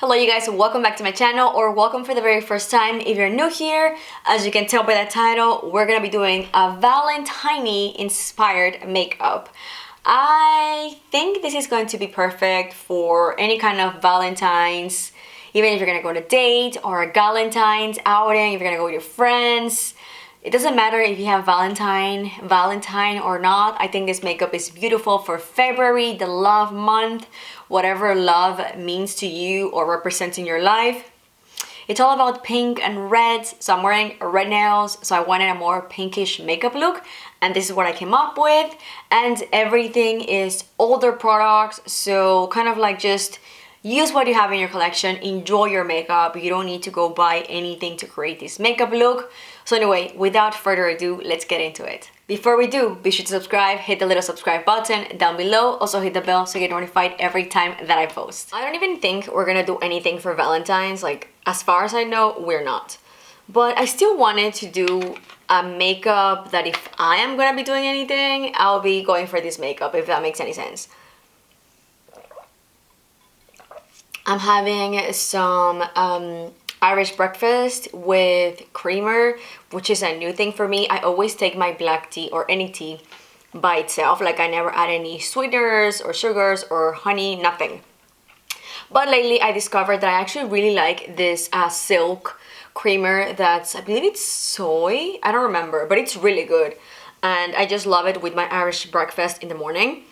Hello you guys, welcome back to my channel, or welcome for the very first time if you're new here. As you can tell by that title, we're gonna be doing a Valentine inspired makeup. I think this is going to be perfect for any kind of Valentines, even if you're gonna go on a date or a Galentine's outing, if you're gonna go with your friends. It doesn't matter if you have Valentine or not. I think this makeup is beautiful for February, the love month, whatever love means to you or represents in your life. It's all about pink and reds, so I'm wearing red nails, so I wanted a more pinkish makeup look, and this is what I came up with. And everything is older products, so kind of like just use what you have in your collection, enjoy your makeup. You don't need to go buy anything to create this makeup look. So anyway, without further ado, let's get into it. Before we do, be sure to subscribe, hit the little subscribe button down below. Also hit the bell so you get notified every time that I post. I don't even think we're gonna do anything for Valentine's. Like, as far as I know, we're not. But I still wanted to do a makeup that if I am gonna be doing anything, I'll be going for this makeup, if that makes any sense. I'm having some Irish breakfast with creamer, which is a new thing for me. I always take my black tea or any tea by itself. Like, I never add any sweeteners or sugars or honey, nothing. But lately I discovered that I actually really like this silk creamer that's, I believe it's soy, I don't remember, but it's really good. And I just love it with my Irish breakfast in the morning.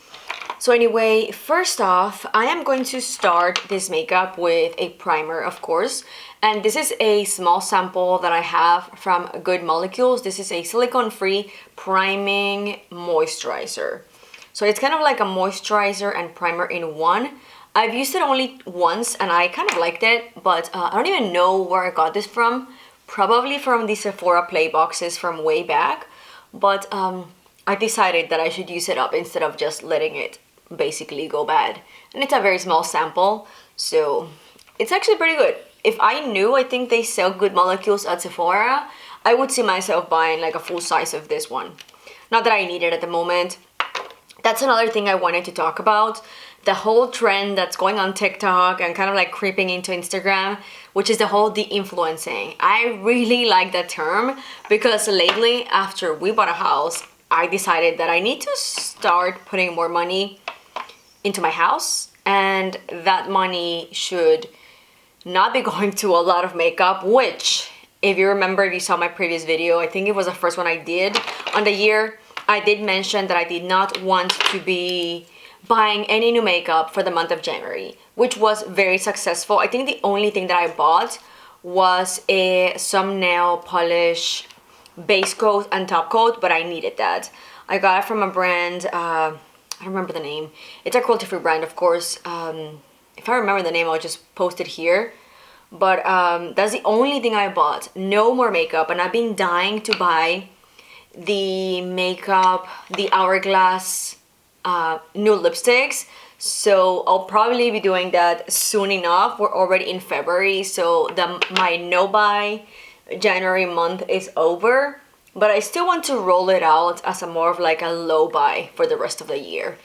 So anyway, first off, I am going to start this makeup with a primer, of course. And this is a small sample that I have from Good Molecules. This is a silicone-free priming moisturizer. So it's kind of like a moisturizer and primer in one. I've used it only once and I kind of liked it, but I don't even know where I got this from. Probably from the Sephora Play boxes from way back. But I decided that I should use it up instead of just letting it basically go bad. And it's a very small sample, so it's actually pretty good. If I knew, I think they sell Good Molecules at Sephora, I would see myself buying like a full size of this one. Not that I need it at the moment. That's another thing I wanted to talk about. The whole trend that's going on TikTok and kind of like creeping into Instagram, which is the whole Deinfluencing. I really like that term because lately, after we bought a house, I decided that I need to start putting more money into my house, and that money should not be going to a lot of makeup, which, if you remember, if you saw my previous video, I think it was the first one I did on the year, I did mention that I did not want to be buying any new makeup for the month of January, which was very successful. I think the only thing that I bought was some nail polish base coat and top coat, but I needed that. I got it from a brand, I don't remember the name. It's a cruelty-free brand, of course. If I remember the name, I'll just post it here. But that's the only thing I bought. No more makeup, and I've been dying to buy the makeup, the Hourglass new lipsticks. So I'll probably be doing that soon enough. We're already in February, so my no-buy January month is over. But I still want to roll it out as a more of like a low buy for the rest of the year.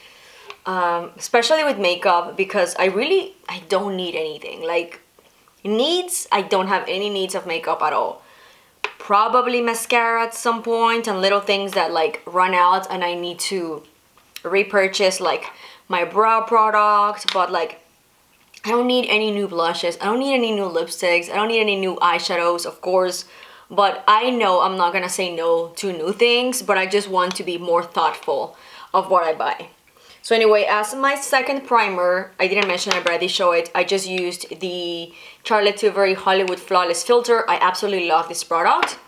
Especially with makeup, because I don't need anything. Like, needs, I don't have any needs of makeup at all. Probably mascara at some point and little things that like run out and I need to repurchase, like my brow product, but like I don't need any new blushes, I don't need any new lipsticks, I don't need any new eyeshadows, of course. But I know I'm not gonna say no to new things, but I just want to be more thoughtful of what I buy. So anyway, as my second primer, I didn't mention it, but I did show it. I just used the Charlotte Tilbury Hollywood Flawless Filter. I absolutely love this product.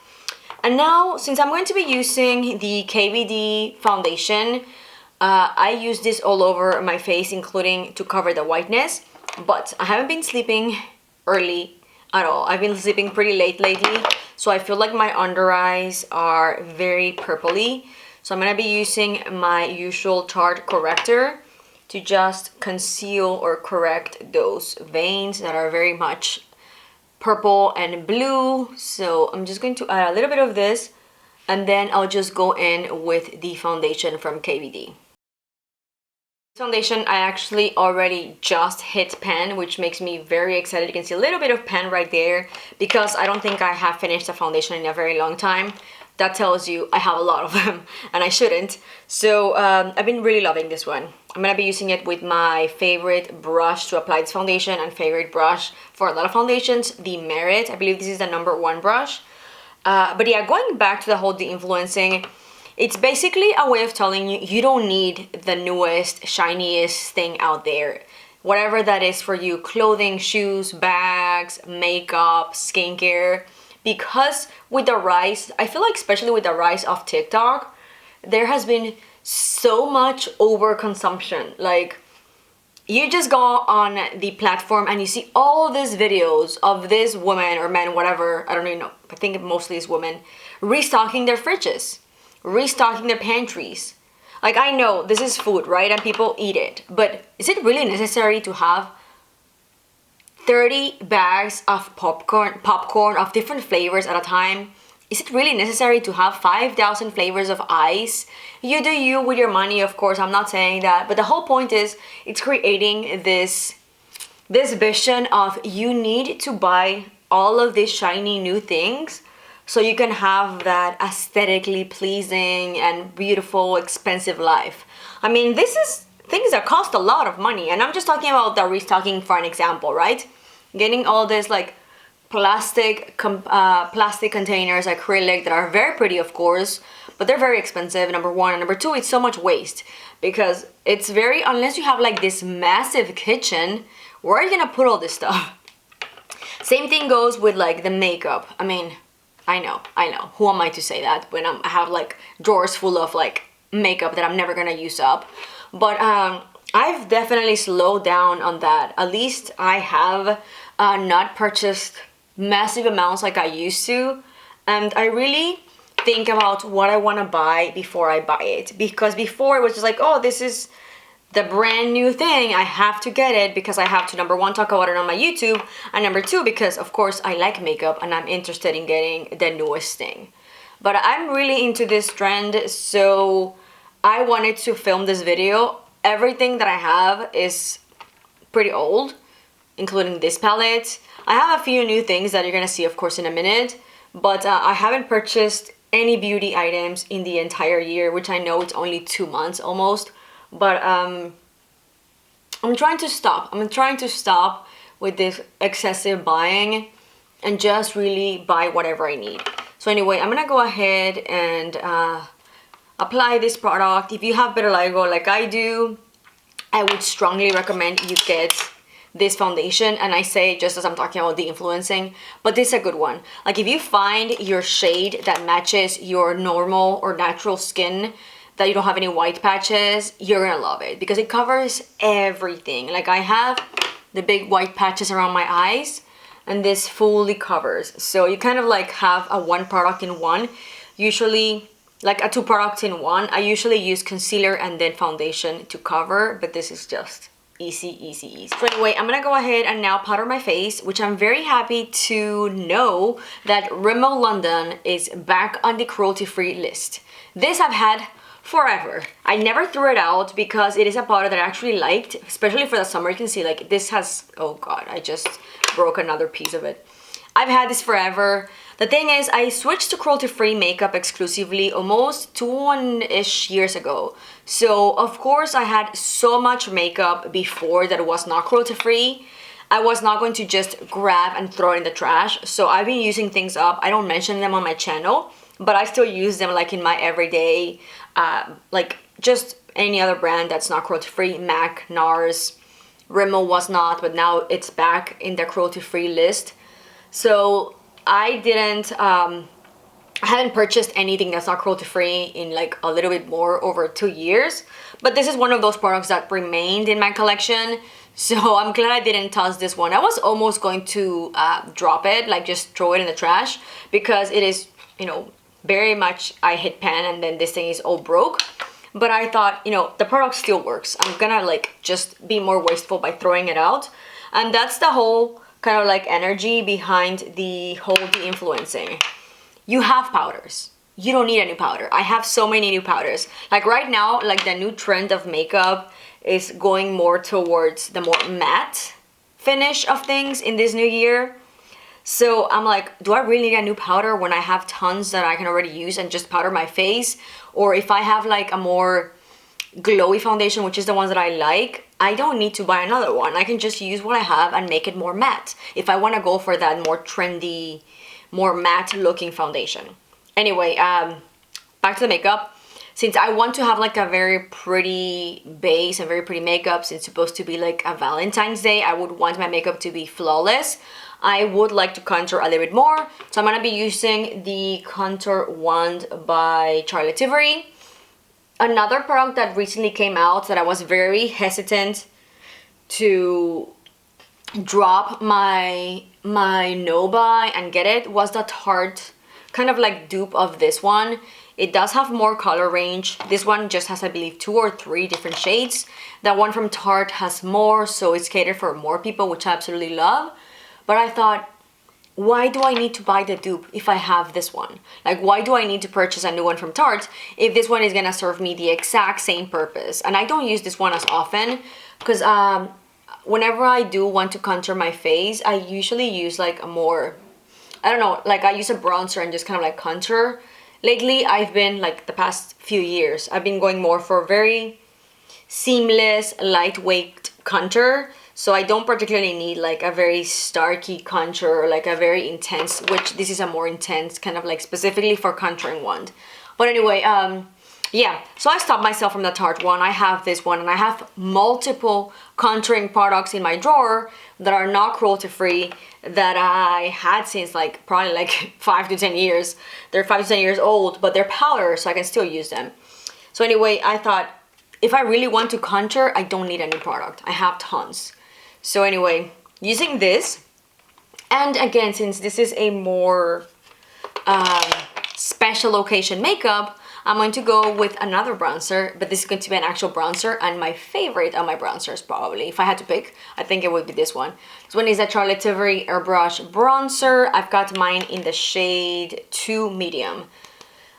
And now, since I'm going to be using the KVD foundation, I use this all over my face, including to cover the whiteness. But I haven't been sleeping early at all. I've been sleeping pretty late lately, so I feel like my under eyes are very purpley. So I'm gonna be using my usual Tarte corrector to just conceal or correct those veins that are very much purple and blue. So I'm just going to add a little bit of this, and then I'll just go in with the foundation from KVD. Foundation, I actually already just hit pan, which makes me very excited. You can see a little bit of pan right there because I don't think I have finished a foundation in a very long time. That tells you I have a lot of them and I shouldn't. So I've been really loving this one. I'm gonna be using it with my favorite brush to apply this foundation and favorite brush for a lot of foundations, the Merit. I believe this is the #1 brush. But yeah, going back to the whole de-influencing, it's basically a way of telling you you don't need the newest, shiniest thing out there. Whatever that is for you, clothing, shoes, bags, makeup, skincare. Because with the rise, I feel like especially with the rise of TikTok, there has been so much overconsumption. Like, you just go on the platform and you see all these videos of this woman or man, whatever, I don't even know, I think mostly it's women, restocking their fridges, restocking their pantries. Like, I know this is food, right? And people eat it, but is it really necessary to have 30 bags of popcorn of different flavors at a time? Is it really necessary to have 5,000 flavors of ice? You do you with your money, of course, I'm not saying that, but the whole point is it's creating this vision of you need to buy all of these shiny new things so you can have that aesthetically pleasing and beautiful, expensive life. I mean, this is things that cost a lot of money, and I'm just talking about the restocking for an example, right? Getting all this like plastic containers, acrylic, that are very pretty, of course, but they're very expensive, #1, and #2, it's so much waste because it's very, unless you have like this massive kitchen, where are you gonna put all this stuff? Same thing goes with like the makeup. I mean, I know, who am I to say that when I have like drawers full of like makeup that I'm never gonna use up? But I've definitely slowed down on that. At least I have not purchased massive amounts like I used to, and I really think about what I want to buy before I buy it, because before it was just like, oh, this is the brand new thing, I have to get it because I have to, #1, talk about it on my YouTube, and #2, because of course I like makeup and I'm interested in getting the newest thing. But I'm really into this trend, so I wanted to film this video. Everything that I have is pretty old, including this palette. I have a few new things that you're gonna see, of course, in a minute, but I haven't purchased any beauty items in the entire year, which I know it's only 2 months almost, but I'm trying to stop. I'm trying to stop with this excessive buying and just really buy whatever I need. So anyway, I'm gonna go ahead and apply this product. If you have vitiligo like I do, I would strongly recommend you get this foundation, and I say just as I'm talking about the influencing, but this is a good one. Like, if you find your shade that matches your normal or natural skin, that you don't have any white patches, you're gonna love it because it covers everything. Like, I have the big white patches around my eyes, and this fully covers. So you kind of like have a one product in one. Usually, like a 2 products in one. I usually use concealer and then foundation to cover, but this is just easy, easy, easy. So anyway, I'm gonna go ahead and now powder my face, which I'm very happy to know that Rimmel London is back on the cruelty-free list. This I've had forever. I never threw it out because it is a powder that I actually liked, especially for the summer. You can see like this has, oh god, I just broke another piece of it. I've had this forever. The thing is, I switched to cruelty-free makeup exclusively almost 2-ish years ago. So, of course, I had so much makeup before that was not cruelty-free. I was not going to just grab and throw it in the trash. So, I've been using things up. I don't mention them on my channel, but I still use them like in my everyday, like just any other brand that's not cruelty-free. MAC, NARS, Rimmel was not, but now it's back in the cruelty-free list. So I haven't purchased anything that's not cruelty-free in like a little bit more over 2 years, but this is one of those products that remained in my collection, so I'm glad I didn't toss this one. I was almost going to drop it, like just throw it in the trash, because it is, you know, very much I hit pan and then this thing is all broke. But I thought, you know, the product still works. I'm gonna like just be more wasteful by throwing it out, and that's the whole kind of like energy behind the whole de-influencing. You have powders. You don't need a new powder. I have so many new powders. Like right now, like the new trend of makeup is going more towards the more matte finish of things in this new year. So I'm like, do I really need a new powder when I have tons that I can already use and just powder my face? Or if I have like a more glowy foundation, which is the ones that I like, I don't need to buy another one. I can just use what I have and make it more matte if I want to go for that more trendy, more matte looking foundation. Anyway, back to the makeup. Since I want to have like a very pretty base and very pretty makeup, since it's supposed to be like a Valentine's Day, I would want my makeup to be flawless. I would like to contour a little bit more. So I'm going to be using the Contour Wand by Charlotte Tilbury. Another product that recently came out that I was very hesitant to drop my no buy and get it was the Tarte kind of like dupe of this one. It does have more color range. This one just has, I believe, 2 or 3 different shades. That one from Tarte has more, so it's catered for more people, which I absolutely love. But I thought, why do I need to buy the dupe if I have this one? Like, why do I need to purchase a new one from Tarte if this one is gonna serve me the exact same purpose? And I don't use this one as often because whenever I do want to contour my face, I usually use like a more, I don't know, like I use a bronzer and just kind of like contour. Lately, I've been, like the past few years, I've been going more for very seamless, lightweight contour. So I don't particularly need like a very starky contour or like a very intense, which this is a more intense kind of like specifically for contouring wand. But anyway, yeah, so I stopped myself from the Tarte one. I have this one and I have multiple contouring products in my drawer that are not cruelty free that I had since like probably like 5 to 10 years. They're 5 to 10 years old, but they're powder, so I can still use them. So anyway, I thought if I really want to contour, I don't need a new product. I have tons. So anyway, using this, and again, since this is a more special occasion makeup, I'm going to go with another bronzer, but this is going to be an actual bronzer, and my favorite of my bronzers probably, if I had to pick, I think it would be this one. This one is a Charlotte Tilbury Airbrush Bronzer. I've got mine in the shade 2 Medium.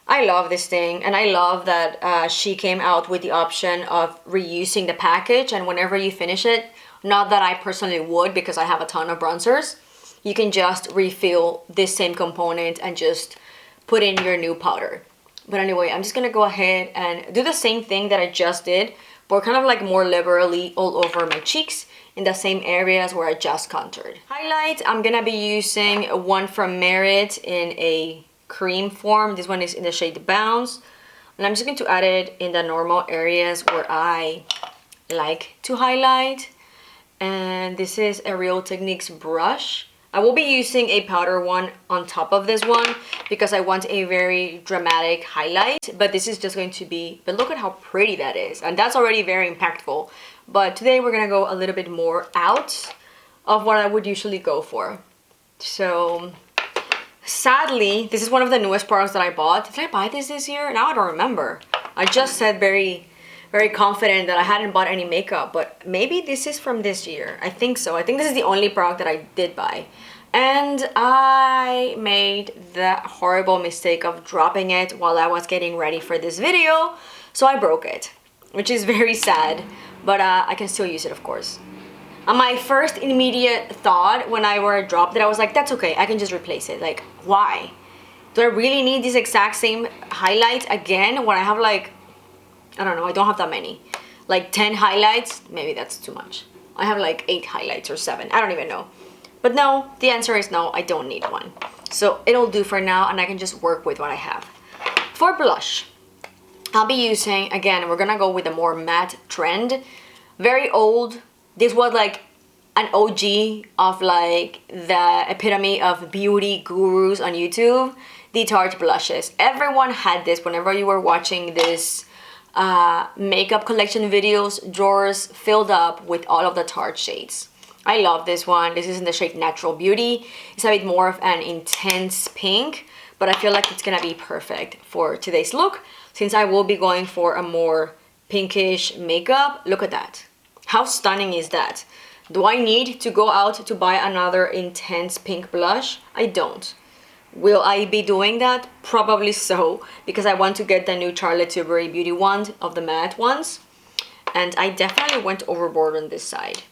I love this thing, and I love that she came out with the option of reusing the package, and whenever you finish it, not that I personally would because I have a ton of bronzers, you can just refill this same component and just put in your new powder. But anyway, I'm just gonna go ahead and do the same thing that I just did, but kind of like more liberally all over my cheeks in the same areas where I just contoured. Highlight, I'm gonna be using one from Merit in a cream form. This one is in the shade Bounce. And I'm just going to add it in the normal areas where I like to highlight. And this is a Real Techniques brush. I will be using a powder one on top of this one because I want a very dramatic highlight, but this is just going to be, but look at how pretty that is. And that's already very impactful. But today we're gonna go a little bit more out of what I would usually go for. So sadly, this is one of the newest products that I bought. Did I buy this year? Now I don't remember. I just said very confident that I hadn't bought any makeup, but maybe this is from this year. I think so. I think this is the only product that I did buy. And I made the horrible mistake of dropping it while I was getting ready for this video. So I broke it, which is very sad, but I can still use it, of course. And my first immediate thought when I dropped it, I was like, that's okay, I can just replace it. Like, why? Do I really need this exact same highlight again when I have like, I don't know, I don't have that many. Like 10 highlights, maybe that's too much. I have like 8 highlights or 7, I don't even know. But no, the answer is no, I don't need one. So it'll do for now and I can just work with what I have. For blush, I'll be using, again, we're gonna go with a more matte trend. Very old. This was like an OG of like the epitome of beauty gurus on YouTube. The Tarte blushes. Everyone had this whenever you were watching this makeup collection videos, drawers filled up with all of the Tarte shades. I love this one. This is in the shade Natural Beauty. It's a bit more of an intense pink, but I feel like it's gonna be perfect for today's look since I will be going for a more pinkish makeup. Look at that. How stunning is that? Do I need to go out to buy another intense pink blush? I don't. Will I be doing that? Probably so, because I want to get the new Charlotte Tilbury Beauty Wand of the matte ones. and I definitely went overboard on this side.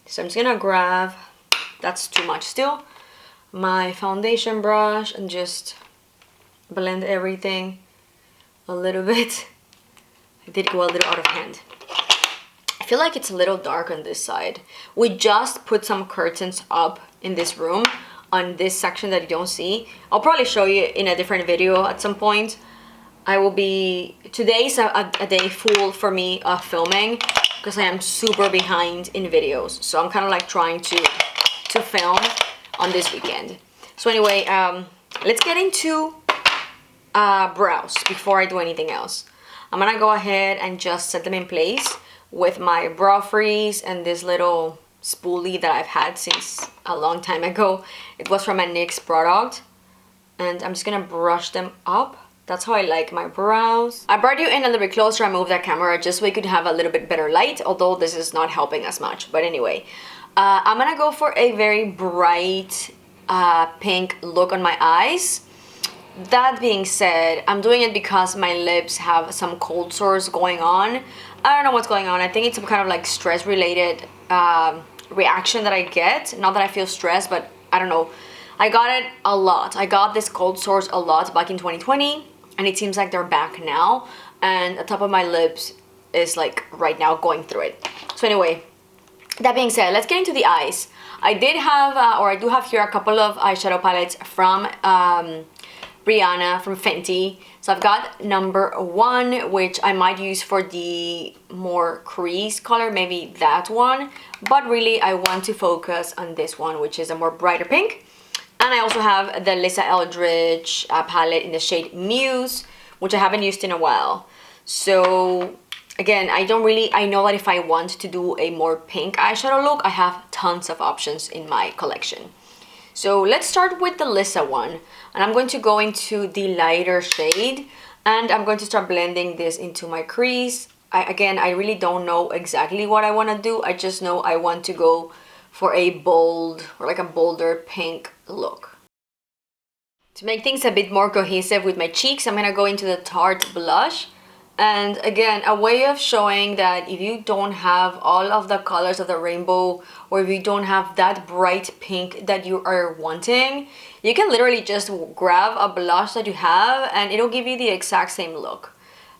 So I'm just gonna grab, that's too much still, my foundation brush and just blend everything a little bit. I did go a little out of hand. I feel like it's a little dark on this side. We just put some curtains up in this room on this section that you don't see. I'll probably show you in a different video at some point. Today's a day full for me of filming because I am super behind in videos. So I'm kind of like trying to film on this weekend. So anyway, let's get into brows before I do anything else. I'm gonna go ahead and just set them in place with my brow freeze and this little spoolie that I've had since a long time ago. It was from a NYX product, and I'm just gonna brush them up. That's how I like my brows. I brought you in a little bit closer. I moved that camera just so we could have a little bit better light, although this is not helping as much. But anyway, I'm gonna go for a very bright pink look on my eyes. That being said, I'm doing it because my lips have some cold sores going on. I don't know what's going on. I think it's some kind of like stress related reaction that I get. Not that I feel stressed, but I don't know. I got it a lot. I got this cold sores a lot back in 2020, and it seems like they're back now. And the top of my lips is like right now going through it. So anyway, that being said, let's get into the eyes. I did have, or I do have here a couple of eyeshadow palettes from Rihanna, from Fenty. So I've got number 1, which I might use for the more crease color, maybe that one. But really, I want to focus on this one, which is a more brighter pink. And I also have the Lisa Eldridge palette in the shade Muse, which I haven't used in a while. So again, I know that if I want to do a more pink eyeshadow look, I have tons of options in my collection. So let's start with the Lisa one. And I'm going to go into the lighter shade, and I'm going to start blending this into my crease. I really don't know exactly what I want to do. I just know I want to go for a bold, or like a bolder pink look. To make things a bit more cohesive with my cheeks, I'm going to go into the Tarte blush. And again, a way of showing that if you don't have all of the colors of the rainbow, or if you don't have that bright pink that you are wanting, you can literally just grab a blush that you have and it'll give you the exact same look.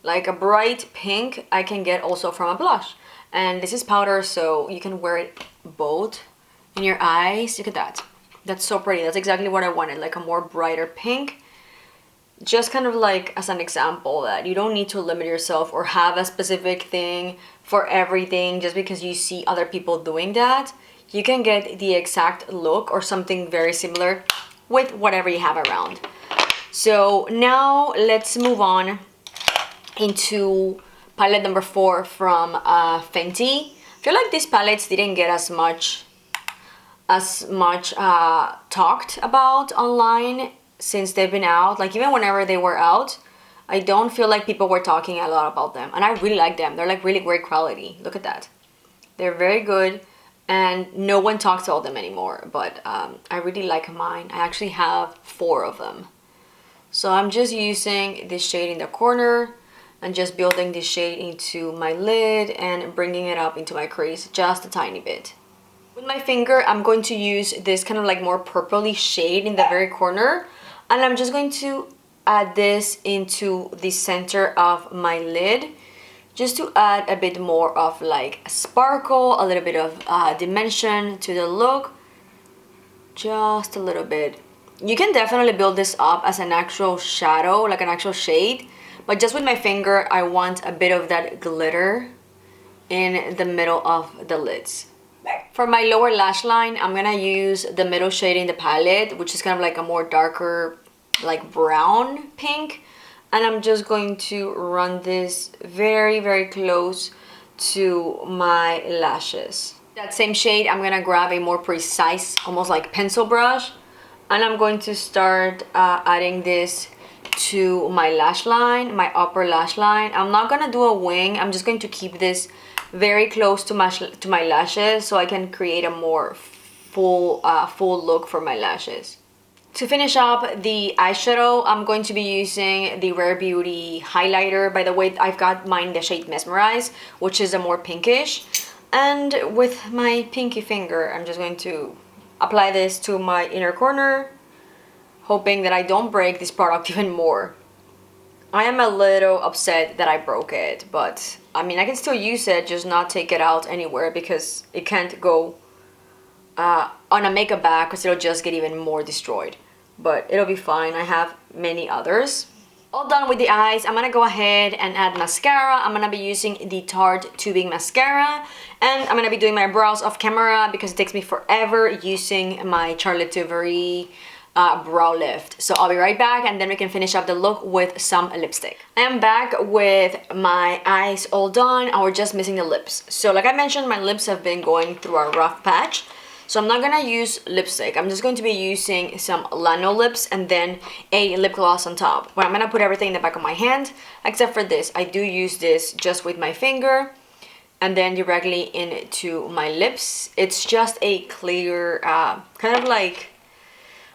Like a bright pink I can get also from a blush. And this is powder, so you can wear it both in your eyes. Look at that. That's so pretty. That's exactly what I wanted, like a more brighter pink. Just kind of like as an example that you don't need to limit yourself or have a specific thing for everything just because you see other people doing that. You can get the exact look or something very similar with whatever you have around. So now let's move on into palette number 4 from Fenty. I feel like these palettes didn't get as much talked about online since they've been out. Like even whenever they were out, I don't feel like people were talking a lot about them, and I really like them. They're like really great quality. Look at that. They're very good, and no one talks about them anymore, but I really like mine. I actually have 4 of them. So I'm just using this shade in the corner and just building this shade into my lid and bringing it up into my crease just a tiny bit. With my finger, I'm going to use this kind of like more purpley shade in the very corner, and I'm just going to add this into the center of my lid just to add a bit more of like a sparkle, a little bit of dimension to the look. Just a little bit. You can definitely build this up as an actual shadow, like an actual shade, but just with my finger, I want a bit of that glitter in the middle of the lids. For my lower lash line, I'm gonna use the middle shade in the palette, which is kind of like a more darker, like brown pink. And I'm just going to run this very, very close to my lashes. That same shade, I'm gonna grab a more precise, almost like pencil brush. And I'm going to start adding this to my lash line, my upper lash line. I'm not gonna do a wing. I'm just going to keep this very close to my lashes so I can create a more full look for my lashes. To finish up the eyeshadow, I'm going to be using the Rare Beauty highlighter. By the way, I've got mine in the shade Mesmerize, which is a more pinkish. And with my pinky finger, I'm just going to apply this to my inner corner, hoping that I don't break this product even more. I am a little upset that I broke it, but I mean, I can still use it, just not take it out anywhere because it can't go on a makeup bag because it'll just get even more destroyed. But it'll be fine. I have many others. All done with the eyes. I'm gonna go ahead and add mascara. I'm gonna be using the Tarte Tubing Mascara, and I'm gonna be doing my brows off camera because it takes me forever using my Charlotte Tilbury brow lift. So I'll be right back, and then we can finish up the look with some lipstick. I am back with my eyes all done, and we're just missing the lips. So like I mentioned, my lips have been going through a rough patch. So I'm not gonna use lipstick. I'm just going to be using some Lano lips and then a lip gloss on top. But I'm gonna put everything in the back of my hand, except for this. I do use this just with my finger and then directly into my lips. It's just a clear, kind of like,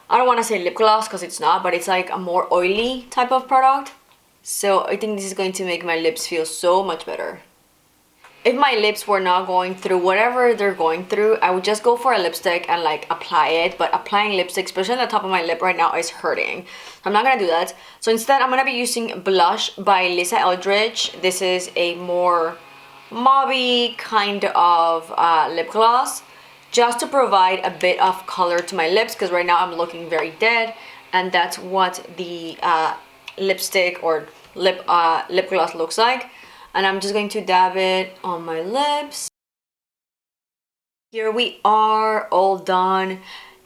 I don't wanna say lip gloss because it's not, but it's like a more oily type of product. So I think this is going to make my lips feel so much better. If my lips were not going through whatever they're going through, I would just go for a lipstick and like apply it. But applying lipstick, especially on the top of my lip right now, is hurting. I'm not gonna do that. So instead, I'm gonna be using Blush by Lisa Eldridge. This is a more mauvey kind of lip gloss, just to provide a bit of color to my lips, because right now I'm looking very dead, and that's what the lipstick or lip gloss looks like. And I'm just going to dab it on my lips. Here we are, all done.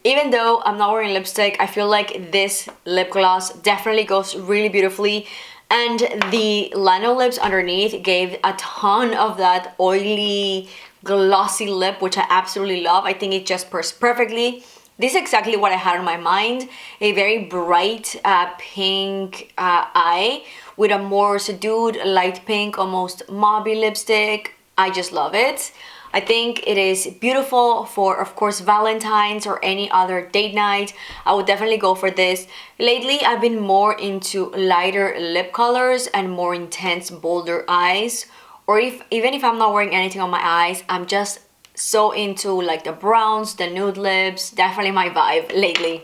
Even though I'm not wearing lipstick, I feel like this lip gloss definitely goes really beautifully. And the Lano lips underneath gave a ton of that oily, glossy lip, which I absolutely love. I think it just pairs perfectly. This is exactly what I had on my mind. A very bright pink eye with a more subdued light pink, almost mauvey lipstick. I just love it. I think it is beautiful for, of course, Valentine's or any other date night. I would definitely go for this. Lately, I've been more into lighter lip colors and more intense, bolder eyes. Or even if I'm not wearing anything on my eyes, I'm just so into like the browns, the nude lips. Definitely my vibe lately.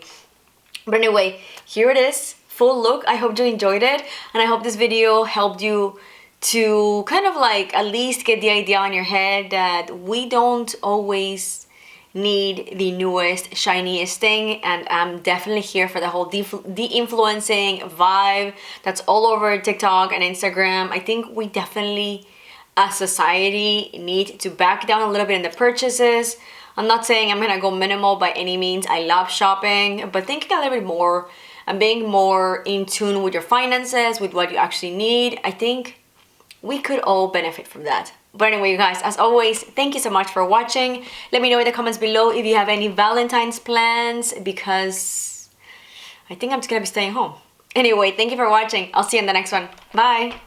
But anyway, here it is. Full look. I hope you enjoyed it, and I hope this video helped you to kind of like at least get the idea on your head that we don't always need the newest, shiniest thing. And I'm definitely here for the whole de-influencing vibe that's all over TikTok and Instagram. I think we definitely, as society, need to back down a little bit in the purchases. I'm not saying I'm gonna go minimal by any means. I love shopping, but thinking a little bit more and being more in tune with your finances, with what you actually need, I think we could all benefit from that. But anyway, you guys, as always, thank you so much for watching. Let me know in the comments below if you have any Valentine's plans, because I think I'm just gonna be staying home. Anyway, thank you for watching. I'll see you in the next one. Bye!